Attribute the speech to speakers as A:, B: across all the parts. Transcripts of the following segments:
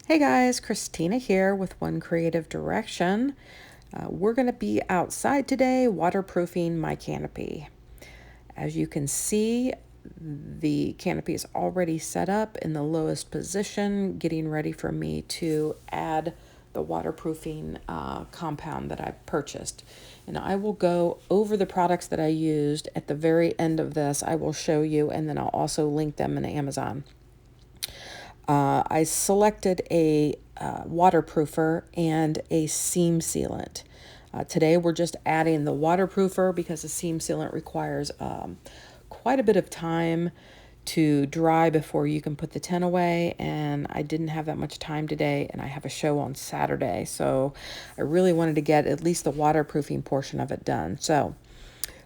A: Hey guys, Christina here with One Creative Direction. We're going to be outside today waterproofing my canopy. As you can see, the canopy is already set up in the lowest position, getting ready for me to add the waterproofing compound that I purchased. And I will go over the products that I used at the very end of this. I will show you, and then I'll also link them in Amazon. I selected a waterproofer and a seam sealant. Today we're just adding the waterproofer because the seam sealant requires quite a bit of time to dry before you can put the tent away, and I didn't have that much time today, and I have a show on Saturday, so I really wanted to get at least the waterproofing portion of it done. So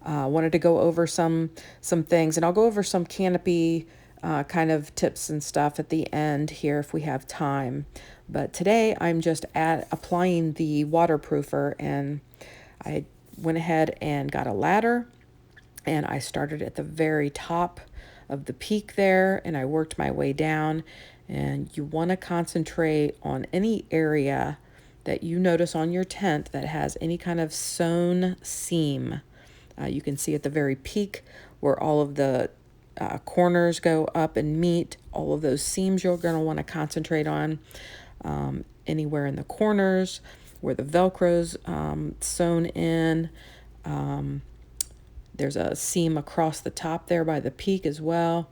A: wanted to go over some things, and I'll go over some canopy kind of tips and stuff at the end here if we have time. But today I'm just applying the waterproofer, and I went ahead and got a ladder, and I started at the very top of the peak there, and I worked my way down. And you want to concentrate on any area that you notice on your tent that has any kind of sewn seam. You can see at the very peak where all of the corners go up and meet. All of those seams you're going to want to concentrate on. Anywhere in the corners where the Velcro's sewn in. There's a seam across the top there by the peak as well.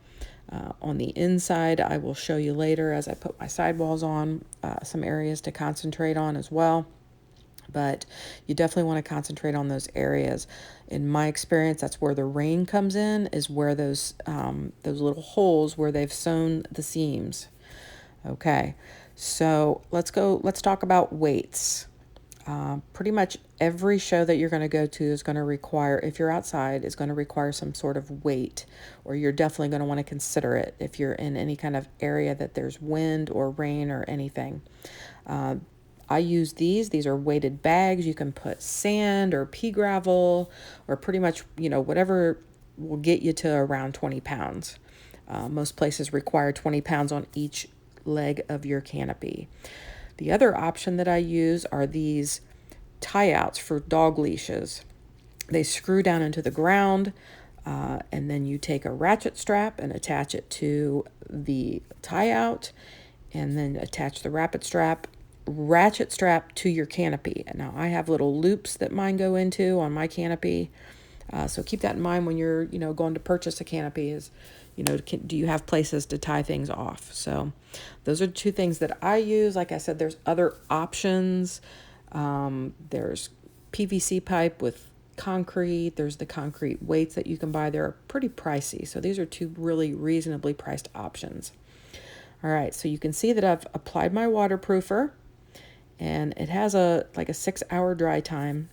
A: On the inside, I will show you later as I put my sidewalls on, some areas to concentrate on as well. But you definitely want to concentrate on those areas. In my experience, that's where the rain comes in, is where those little holes where they've sewn the seams. Okay, so let's talk about weights. Pretty much every show that you're going to go to is going to require, if you're outside, is going to require some sort of weight, or you're definitely going to want to consider it if you're in any kind of area that there's wind or rain or anything. I use these are weighted bags. You can put sand or pea gravel or pretty much, whatever will get you to around 20 pounds. Most places require 20 pounds on each leg of your canopy. The other option that I use are these tie-outs for dog leashes. They screw down into the ground, and then you take a ratchet strap and attach it to the tie-out, and then attach the ratchet strap to your canopy. Now I have little loops that mine go into on my canopy, so keep that in mind when you're going to purchase a canopy. Is do you have places to tie things off? So those are two things that I use. Like I said, there's other options. There's PVC pipe with concrete. There's the concrete weights that you can buy. They're pretty pricey, so these are two really reasonably priced options. All right, so you can see that I've applied my waterproofer, and it has a 6-hour dry time.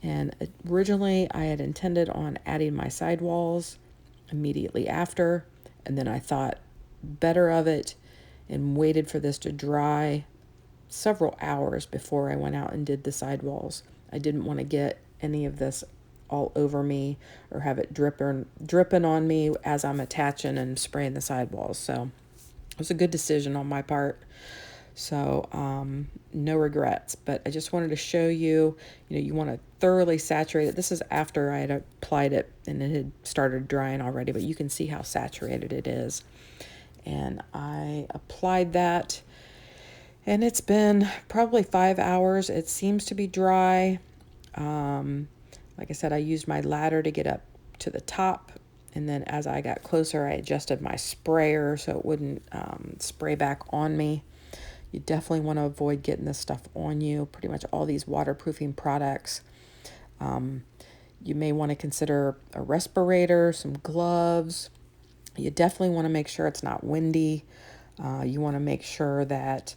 A: And originally I had intended on adding my sidewalls immediately after, and then I thought better of it and waited for this to dry several hours before I went out and did the sidewalls. I didn't want to get any of this all over me or have it dripping on me as I'm attaching and spraying the sidewalls. So it was a good decision on my part. So no regrets, but I just wanted to show you, you want to thoroughly saturate it. This is after I had applied it and it had started drying already, but you can see how saturated it is. And I applied that, and it's been probably 5 hours. It seems to be dry. Like I said, I used my ladder to get up to the top, and then as I got closer, I adjusted my sprayer so it wouldn't spray back on me. You definitely want to avoid getting this stuff on you. Pretty much all these waterproofing products. You may want to consider a respirator, some gloves. You definitely want to make sure it's not windy. You want to make sure that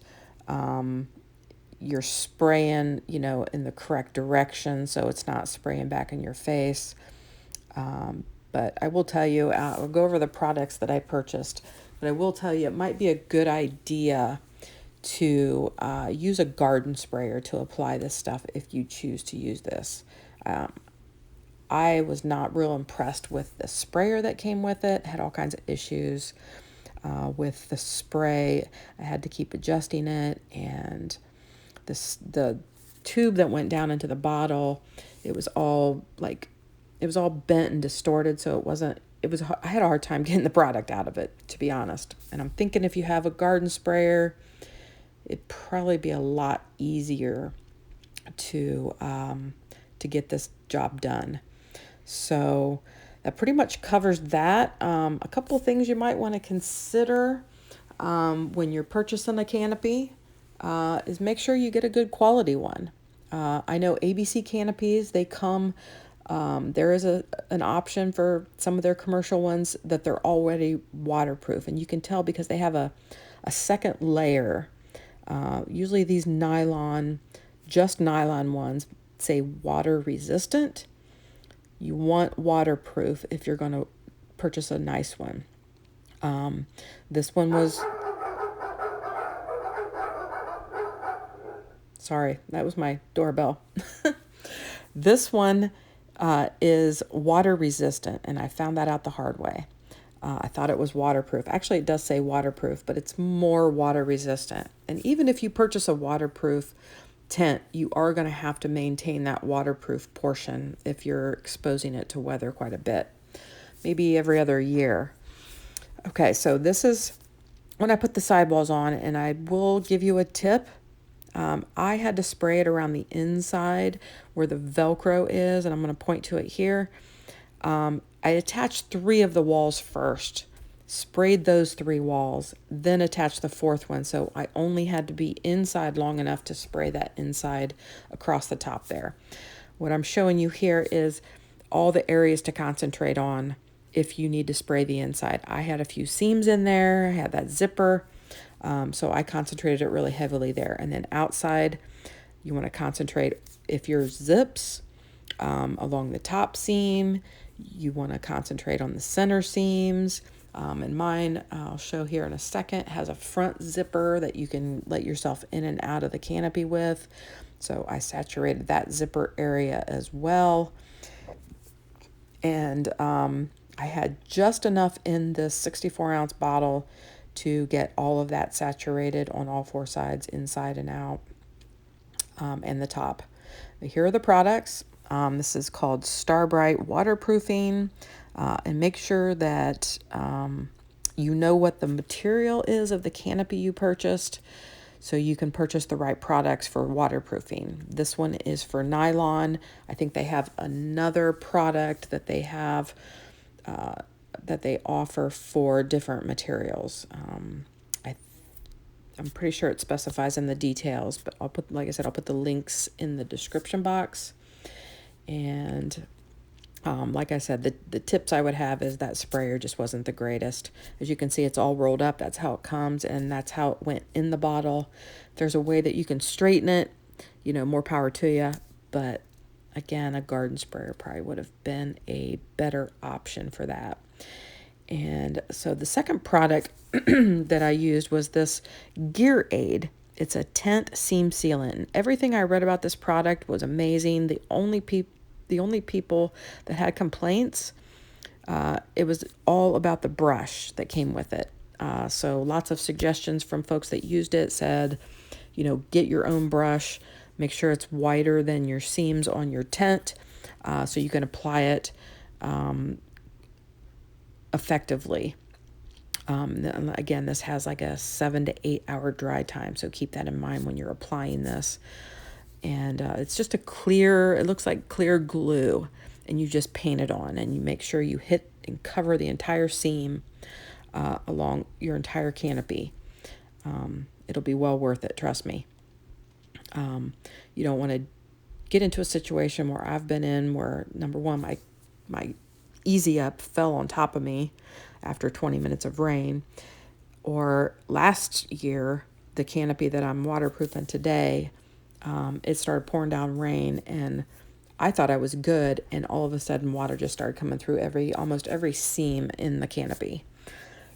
A: you're spraying, in the correct direction so it's not spraying back in your face. But I will tell you, I'll go over the products that I purchased, but I will tell you it might be a good idea to use a garden sprayer to apply this stuff if you choose to use this. I was not real impressed with the sprayer that came with it. Had all kinds of issues. with the spray. I had to keep adjusting it, and the tube that went down into the bottle, it was all bent and distorted, so I had a hard time getting the product out of it, to be honest. And I'm thinking if you have a garden sprayer, it'd probably be a lot easier to get this job done. So that pretty much covers that. A couple of things you might want to consider when you're purchasing a canopy is make sure you get a good quality one. I know ABC canopies, they come, there is an option for some of their commercial ones that they're already waterproof. And you can tell because they have a second layer. Usually these nylon ones say water resistant. You want waterproof if you're going to purchase a nice one. This one was... Sorry, that was my doorbell. This one is water resistant, and I found that out the hard way. I thought it was waterproof. Actually, it does say waterproof, but it's more water resistant. And even if you purchase a waterproof tent, you are going to have to maintain that waterproof portion if you're exposing it to weather quite a bit, maybe every other year. Okay, so this is when I put the sidewalls on, and I will give you a tip. I had to spray it around the inside where the Velcro is, and I'm going to point to it here. I attached 3 of the walls first, sprayed those 3 walls, then attached the 4th one. So I only had to be inside long enough to spray that inside across the top there. What I'm showing you here is all the areas to concentrate on if you need to spray the inside. I had a few seams in there, I had that zipper, so I concentrated it really heavily there. And then outside, you want to concentrate if your zips along the top seam. You want to concentrate on the center seams. And mine, I'll show here in a second, has a front zipper that you can let yourself in and out of the canopy with. So I saturated that zipper area as well. And I had just enough in this 64-ounce bottle to get all of that saturated on all 4 sides, inside and out, and the top. Here are the products. This is called Starbright Waterproofing. And make sure that you know what the material is of the canopy you purchased, so you can purchase the right products for waterproofing. This one is for nylon. I think they have another product that they have that they offer for different materials. I'm pretty sure it specifies in the details, but like I said, I'll put the links in the description box. And like I said, the tips I would have is that sprayer just wasn't the greatest. As you can see, it's all rolled up. That's how it comes, and that's how it went in the bottle. If there's a way that you can straighten it, more power to you. But again, a garden sprayer probably would have been a better option for that. And so the second product that I used was this Gear Aid. It's a tent seam sealant. Everything I read about this product was amazing. The only people that had complaints, it was all about the brush that came with it. So lots of suggestions from folks that used it said, get your own brush, make sure it's wider than your seams on your tent, so you can apply it effectively. Again, this has like a 7 to 8 hour dry time, so keep that in mind when you're applying this. And it's just it looks like clear glue, and you just paint it on, and you make sure you hit and cover the entire seam along your entire canopy. It'll be well worth it, trust me. You don't want to get into a situation where I've been in where, number one, my Easy Up fell on top of me after 20 minutes of rain. Or last year, the canopy that I'm waterproofing today, it started pouring down rain, and I thought I was good, and all of a sudden water just started coming through almost every seam in the canopy.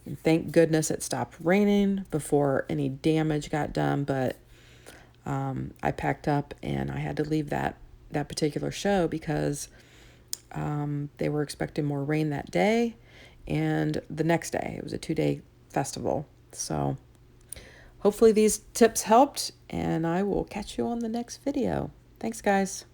A: And thank goodness it stopped raining before any damage got done, but I packed up and I had to leave that particular show because they were expecting more rain that day and the next day. It was a 2-day festival. So hopefully these tips helped, and I will catch you on the next video. Thanks, guys.